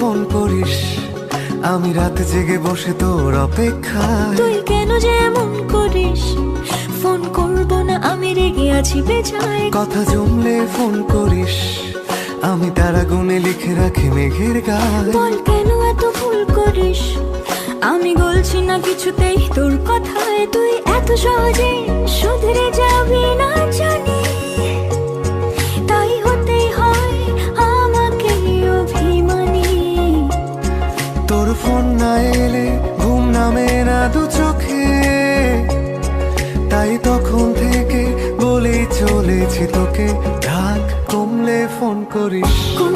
Phone করিস, আমি রাতে জেগে বসে তোর অপেক্ষায়। তুই কেন যে এমন করিস? ফোন করব না আমি রেগে আছি বেজায়। কথা জমলে ফোন করিস, আমি তারা গুনে লিখে রাখি মেঘের গায়ে। বল কেন এত ভুল করিস? আমি গলছি না কিছুতেই তোর কথায়। তুই এত সহজে শুধরে যাবি না জানি, তাই হতেই হয় আমাকে অভিমানী। তোর ফোন না এলে ঘুম নামে না দু চোখে, তাই তখন থেকে বলেই চলেছি তোকে, রাগ কমলে ফোন করিস। কোন